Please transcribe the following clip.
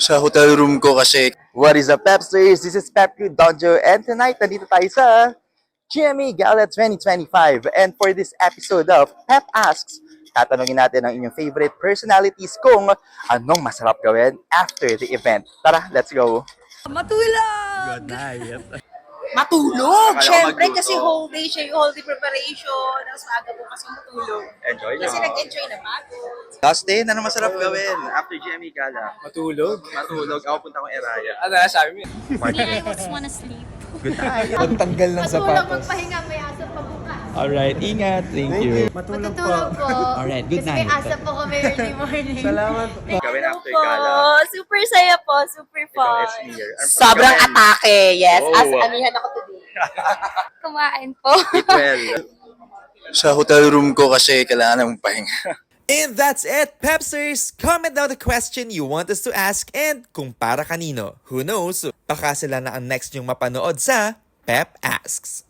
Sa hotel room ko kasi. What is up, Pepsters? This is Pep Q Donjo, and tonight, nandito tayo sa GMA Gala 2025. And for this episode of Pep Asks, tatanungin natin ang inyong favorite personalities kung anong masarap gawin after the event. Tara, let's go! Matulog! Matulog! Akala ko Siyempre, magluto. kasi whole day siya, yung whole day preparation. Tapos maaga po kasi matulog. Enjoy Kasi nyo. nag-enjoy naman. Last day, ano masarap gawin after GMA Gala? Matulog? Matulog. Ako punta kong Eraya. Ano na sabi mo? Me, I just wanna sleep. Good night! Pagtanggal ng Matulog sapatos. magpahinga, may asap pa bukas. Alright, ingat. Thank you. Matutulog po. Alright, good Kasi may night. asap po kami early morning. Salamat. Gawin Ano after po, Gala. super saya po, super Ikaw, fun. Esmir. Sobrang atake, yes. Oh. As amihan ako today. Kumain po. Eat well. Sa hotel room ko kasi kailangan ng pahinga. And that's it, Pepsters! Comment down the question you want us to ask and kung para kanino. Who knows, baka sila na ang next nyong mapanood sa Pep Asks.